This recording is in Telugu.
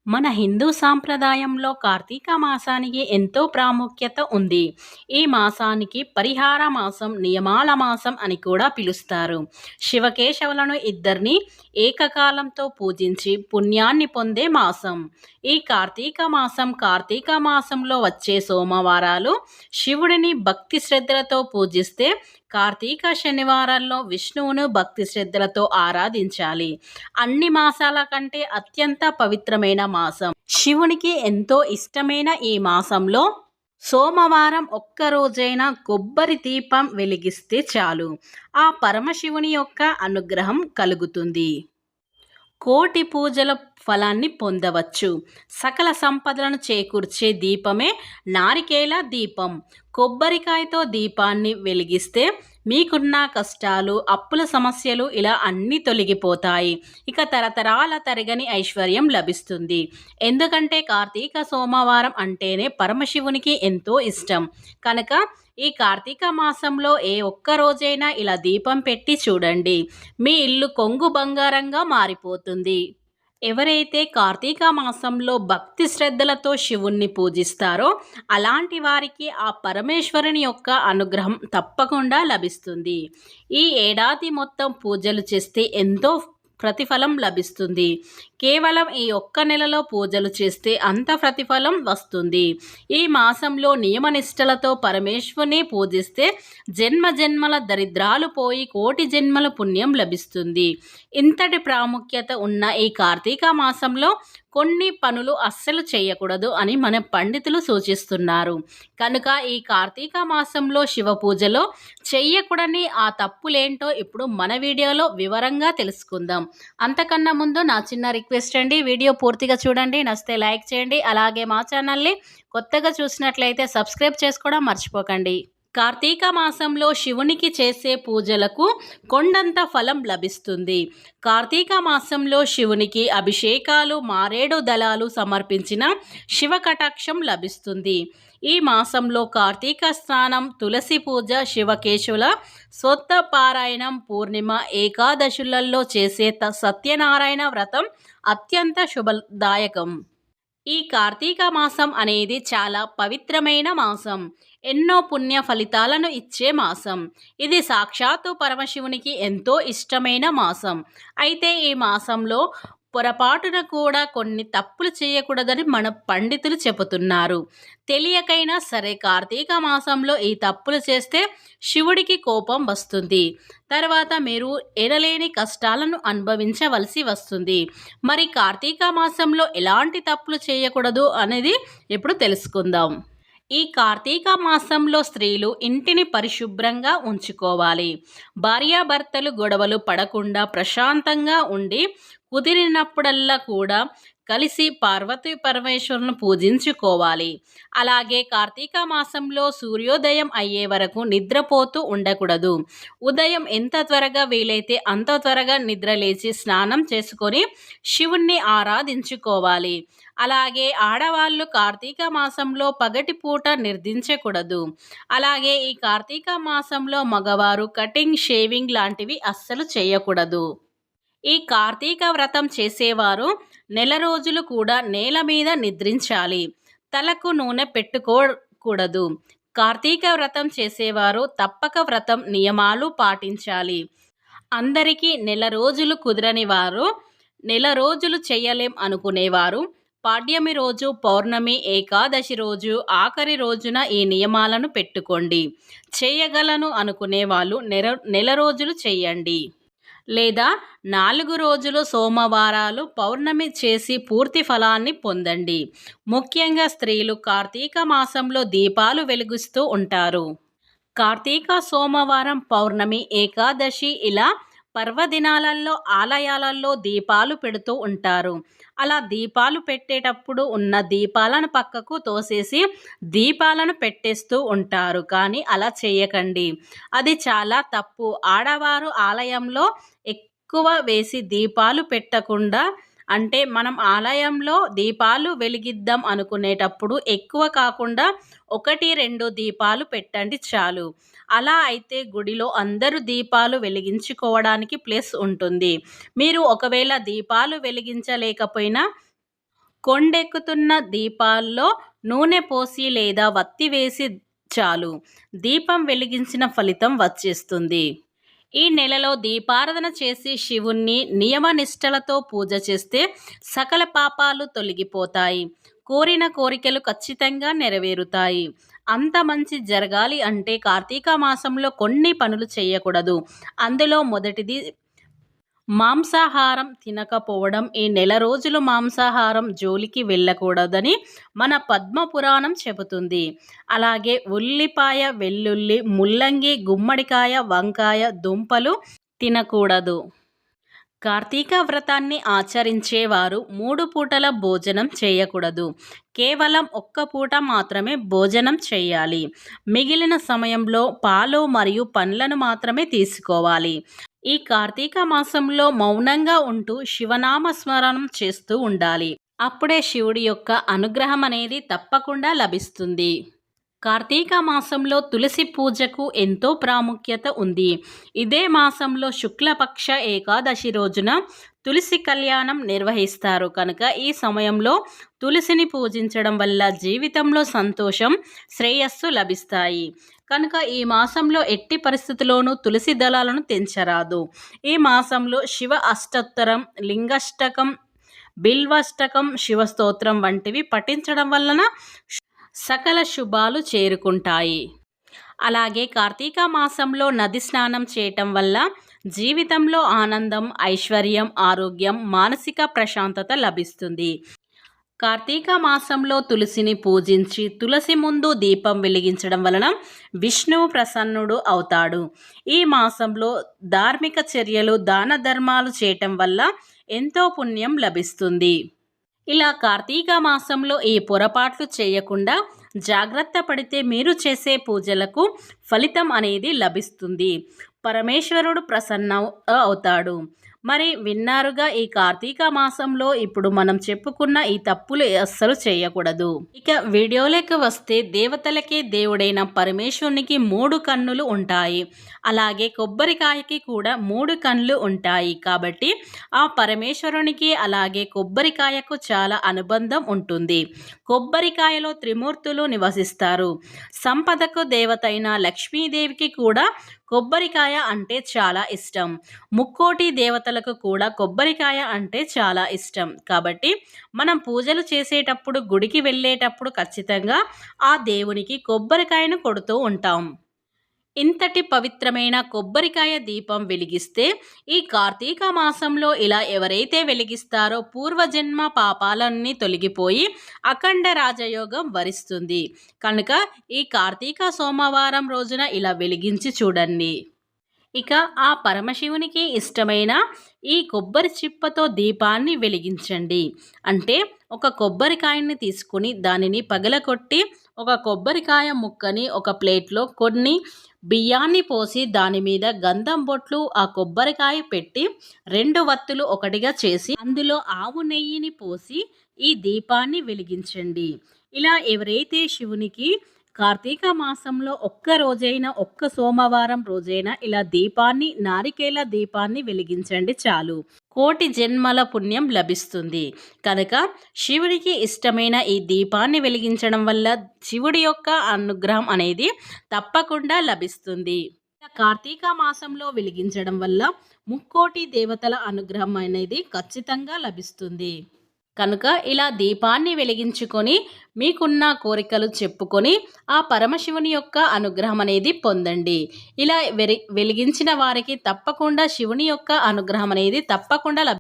మన హిందూ సాంప్రదాయంలో కార్తీక మాసానికి ఎంతో ప్రాముఖ్యత ఉంది. ఈ మాసానికి పరిహార మాసం, నియమాల మాసం అని కూడా పిలుస్తారు. శివకేశవులను ఇద్దరిని ఏకకాలంతో పూజించి పుణ్యాన్ని పొందే మాసం. ఈ కార్తీక మాసంలో వచ్చే సోమవారాలు శివుడిని భక్తి శ్రద్ధలతో పూజిస్తే, కార్తీక శనివారాల్లో విష్ణువును భక్తి శ్రద్ధలతో ఆరాధించాలి. అన్ని మాసాల కంటే అత్యంత పవిత్రమైన మాసం. శివునికి ఎంతో ఇష్టమైన ఈ మాసంలో సోమవారం ఒక్కరోజైనా కొబ్బరి దీపం వెలిగిస్తే చాలు, ఆ పరమశివుని యొక్క అనుగ్రహం కలుగుతుంది. కోటి పూజల ఫలాన్ని పొందవచ్చు. సకల సంపదలను చేకూర్చే దీపమే నారికేల దీపం. కొబ్బరికాయతో దీపాన్ని వెలిగిస్తే మీకున్న కష్టాలు, అప్పుల సమస్యలు ఇలా అన్నీ తొలగిపోతాయి. ఇక తరతరాల తరగని ఐశ్వర్యం లభిస్తుంది. ఎందుకంటే కార్తీక సోమవారం అంటేనే పరమశివునికి ఎంతో ఇష్టం కనుక ఈ కార్తీక మాసంలో ఏ ఒక్క రోజైనా ఇలా దీపం పెట్టి చూడండి, మీ ఇల్లు కొంగు బంగారంగా మారిపోతుంది. ఎవరైతే కార్తీక మాసంలో భక్తి శ్రద్ధలతో శివుణ్ణి పూజిస్తారో అలాంటి వారికి ఆ పరమేశ్వరుని యొక్క అనుగ్రహం తప్పకుండా లభిస్తుంది. ఈ ఏడాది మొత్తం పూజలు చేస్తే ఎంతో ప్రతిఫలం లభిస్తుంది. కేవలం ఈ ఒక్క నెలలో పూజలు చేస్తే అంత ప్రతిఫలం వస్తుంది. ఈ మాసంలో నియమనిష్టలతో పరమేశ్వరుని పూజిస్తే జన్మ జన్మల దరిద్రాలు పోయి కోటి జన్మల పుణ్యం లభిస్తుంది. ఇంతటి ప్రాముఖ్యత ఉన్న ఈ కార్తీక మాసంలో కొన్ని పనులు అస్సలు చేయకూడదు అని మన పండితులు సూచిస్తున్నారు. కనుక ఈ కార్తీక మాసంలో శివ పూజలో చెయ్యకూడని ఆ తప్పులేంటో ఇప్పుడు మన వీడియోలో వివరంగా తెలుసుకుందాం. అంతకన్నా ముందు నా చిన్న రిక్వెస్ట్ అండి, వీడియో పూర్తిగా చూడండి, నచ్చితే లైక్ చేయండి. అలాగే మా ఛానల్ని కొత్తగా చూసినట్లయితే సబ్స్క్రైబ్ చేసుకోవడం మర్చిపోకండి. కార్తీక మాసంలో శివునికి చేసే పూజలకు కొండంత ఫలం లభిస్తుంది. కార్తీక మాసంలో శివునికి అభిషేకాలు, మారేడు దళాలు సమర్పించిన శివ కటాక్షం లభిస్తుంది. ఈ మాసంలో కార్తీక స్నానం, తులసి పూజ, శివకేశవుల స్వత్త పారాయణం, పూర్ణిమ, ఏకాదశులలో చేసే సత్యనారాయణ వ్రతం అత్యంత శుభదాయకం. ఈ కార్తీక మాసం అనేది చాలా పవిత్రమైన మాసం, ఎన్నో పుణ్య ఫలితాలను ఇచ్చే మాసం. ఇది సాక్షాత్తు పరమశివునికి ఎంతో ఇష్టమైన మాసం. అయితే ఈ మాసంలో పొరపాటున కూడా కొన్ని తప్పులు చేయకూడదని మన పండితులు చెబుతున్నారు. తెలియకైనా సరే కార్తీక మాసంలో ఈ తప్పులు చేస్తే శివుడికి కోపం వస్తుంది. తర్వాత మీరు ఎనలేని కష్టాలను అనుభవించవలసి వస్తుంది. మరి కార్తీక మాసంలో ఎలాంటి తప్పులు చేయకూడదు అనేది ఇప్పుడు తెలుసుకుందాం. ఈ కార్తీక మాసంలో స్త్రీలు ఇంటిని పరిశుభ్రంగా ఉంచుకోవాలి. భార్యాభర్తలు గొడవలు పడకుండా ప్రశాంతంగా ఉండి కుదిరినప్పుడల్లా కూడా కలిసి పార్వతీ పరమేశ్వరులను పూజించుకోవాలి. అలాగే కార్తీక మాసంలో సూర్యోదయం అయ్యే వరకు నిద్రపోతూ ఉండకూడదు. ఉదయం ఎంత త్వరగా వీలైతే అంత త్వరగా నిద్రలేచి స్నానం చేసుకొని శివుణ్ణి ఆరాధించుకోవాలి. అలాగే ఆడవాళ్ళు కార్తీక మాసంలో పగటిపూట నిర్దించకూడదు. అలాగే ఈ కార్తీక మాసంలో మగవారు కటింగ్, షేవింగ్ లాంటివి అస్సలు చేయకూడదు. ఈ కార్తీక వ్రతం చేసేవారు నెల రోజులు కూడా నేల మీద నిద్రించాలి. తలకు నూనె పెట్టుకోకూడదు. కార్తీక వ్రతం చేసేవారు తప్పక వ్రతం నియమాలు పాటించాలి. అందరికీ నెల రోజులు కుదరని వారు, నెల రోజులు చేయలేం అనుకునేవారు పాడ్యమి రోజు, పౌర్ణమి, ఏకాదశి రోజు, ఆఖరి రోజున ఈ నియమాలను పెట్టుకోండి. చేయగలను అనుకునే వాళ్ళు నెల రోజులు చేయండి. లేదా 4 రోజులు సోమవారాలు, పౌర్ణమి చేసి పూర్తి ఫలాన్ని పొందండి. ముఖ్యంగా స్త్రీలు కార్తీక మాసంలో దీపాలు వెలిగిస్తూ ఉంటారు. కార్తీక సోమవారం, పౌర్ణమి, ఏకాదశి ఇలా పర్వదినాలలో ఆలయాలలో దీపాలు పెడుతూ ఉంటారు. అలా దీపాలు పెట్టేటప్పుడు ఉన్న దీపాలను పక్కకు తోసేసి దీపాలను పెట్టేస్తూ ఉంటారు. కానీ అలా చేయకండి, అది చాలా తప్పు. ఆడవారు ఆలయంలో ఎక్కువ వేసి దీపాలు పెట్టకుండా, అంటే మనం ఆలయంలో దీపాలు వెలిగిద్దాం అనుకునేటప్పుడు ఎక్కువ కాకుండా 1-2 దీపాలు పెట్టండి చాలు. అలా అయితే గుడిలో అందరూ దీపాలు వెలిగించుకోవడానికి ప్లేస్ ఉంటుంది. మీరు ఒకవేళ దీపాలు వెలిగించలేకపోయినా కొండెక్కుతున్న దీపాల్లో నూనె పోసి లేదా వత్తి వేసి చాలు, దీపం వెలిగించిన ఫలితం వచ్చేస్తుంది. ఈ నెలలో దీపారాధన చేసి శివుణ్ణి నియమనిష్టలతో పూజ చేస్తే సకల పాపాలు తొలగిపోతాయి, కోరిన కోరికలు ఖచ్చితంగా నెరవేరుతాయి. అంత మంచి జరగాలి అంటే కార్తీక మాసంలో కొన్ని పనులు చేయకూడదు. అందులో మొదటిది మాంసాహారం తినకపోవడం. ఈ నెల రోజులు మాంసాహారం జోలికి వెళ్ళకూడదని మన పద్మపురాణం చెబుతుంది. అలాగే ఉల్లిపాయ, వెల్లుల్లి, ముల్లంగి, గుమ్మడికాయ, వంకాయ, దుంపలు తినకూడదు. కార్తీక వ్రతాన్ని ఆచరించేవారు 3 పూటల భోజనం చేయకూడదు. కేవలం 1 పూట మాత్రమే భోజనం చేయాలి. మిగిలిన సమయంలో పాలు మరియు పండ్లను మాత్రమే తీసుకోవాలి. ఈ కార్తీక మాసంలో మౌనంగా ఉంటూ శివనామస్మరణం చేస్తూ ఉండాలి. అప్పుడే శివుడి యొక్క అనుగ్రహం అనేది తప్పకుండా లభిస్తుంది. కార్తీక మాసంలో తులసి పూజకు ఎంతో ప్రాముఖ్యత ఉంది. ఇదే మాసంలో శుక్లపక్ష ఏకాదశి రోజున తులసి కళ్యాణం నిర్వహిస్తారు కనుక ఈ సమయంలో తులసిని పూజించడం వల్ల జీవితంలో సంతోషం, శ్రేయస్సు లభిస్తాయి. కనుక ఈ మాసంలో ఎట్టి పరిస్థితుల్లోనూ తులసి దళాలను తెంచరాదు. ఈ మాసంలో శివ అష్టోత్తరం, లింగాష్టకం, బిల్వాష్టకం, శివస్తోత్రం వంటివి పఠించడం వలన సకల శుభాలు చేరుకుంటాయి. అలాగే కార్తీక మాసంలో నది స్నానం చేయటం వల్ల జీవితంలో ఆనందం, ఐశ్వర్యం, ఆరోగ్యం, మానసిక ప్రశాంతత లభిస్తుంది. కార్తీక మాసంలో తులసిని పూజించి తులసి ముందు దీపం వెలిగించడం వలన విష్ణువు ప్రసన్నుడు అవుతాడు. ఈ మాసంలో ధార్మిక చర్యలు, దాన ధర్మాలు చేయటం వల్ల ఎంతో పుణ్యం లభిస్తుంది. ఇలా కార్తీక మాసంలో ఈ పొరపాట్లు చేయకుండా జాగ్రత్త పడితే మీరు చేసే పూజలకు ఫలితం అనేది లభిస్తుంది. పరమేశ్వరుడు ప్రసన్న అవుతాడు. మరి విన్నారుగా, ఈ కార్తీక మాసంలో ఇప్పుడు మనం చెప్పుకున్న ఈ తప్పులు అస్సలు చేయకూడదు. ఇక వీడియోలోకి వస్తే, దేవతలకే దేవుడైన పరమేశ్వరునికి 3 కన్నులు ఉంటాయి. అలాగే కొబ్బరికాయకి కూడా 3 కన్నులు ఉంటాయి. కాబట్టి ఆ పరమేశ్వరునికి అలాగే కొబ్బరికాయకు చాలా అనుబంధం ఉంటుంది. కొబ్బరికాయలో త్రిమూర్తులు నివసిస్తారు. సంపదకు దేవతైన లక్ష్మీదేవికి కూడా కొబ్బరికాయ అంటే చాలా ఇష్టం. ముక్కోటి దేవతలకు కూడా కొబ్బరికాయ అంటే చాలా ఇష్టం. కాబట్టి మనం పూజలు చేసేటప్పుడు, గుడికి వెళ్ళేటప్పుడు ఖచ్చితంగా ఆ దేవునికి కొబ్బరికాయను కొడుతూ ఉంటాం. ఇంతటి పవిత్రమైన కొబ్బరికాయ దీపం వెలిగిస్తే ఈ కార్తీక మాసంలో ఇలా ఎవరైతే వెలిగిస్తారో పూర్వజన్మ పాపాలన్నీ తొలగిపోయి అఖండ రాజయోగం వరిస్తుంది. కనుక ఈ కార్తీక సోమవారం రోజున ఇలా వెలిగించి చూడండి. ఇక ఆ పరమశివునికి ఇష్టమైన ఈ కొబ్బరి చిప్పతో దీపాన్ని వెలిగించండి. అంటే ఒక కొబ్బరికాయని తీసుకుని దానిని పగలకొట్టి ఒక కొబ్బరికాయ ముక్కని ఒక ప్లేట్లో కొన్ని బియ్యాన్ని పోసి దాని మీద గంధం బొట్లు ఆ కొబ్బరికాయ పెట్టి 2 వత్తులు ఒకటిగా చేసి అందులో ఆవు నెయ్యిని పోసి ఈ దీపాన్ని వెలిగించండి. ఇలా ఎవరైతే శివునికి కార్తీక మాసంలో ఒక్క రోజైనా, ఒక్క సోమవారం రోజైనా ఇలా దీపాన్ని, నారికేల దీపాన్ని వెలిగించండి చాలు, కోటి జన్మల పుణ్యం లభిస్తుంది. కనుక శివుడికి ఇష్టమైన ఈ దీపాన్ని వెలిగించడం వల్ల శివుడి యొక్క అనుగ్రహం అనేది తప్పకుండా లభిస్తుంది. కార్తీక మాసంలో వెలిగించడం వల్ల ముక్కోటి దేవతల అనుగ్రహం అనేది ఖచ్చితంగా లభిస్తుంది. కనుక ఇలా దీపాన్ని వెలిగించుకొని మీకున్న కోరికలు చెప్పుకొని ఆ పరమశివుని యొక్క అనుగ్రహం అనేది పొందండి. ఇలా వెలిగించిన వారికి తప్పకుండా శివుని యొక్క అనుగ్రహం అనేది తప్పకుండా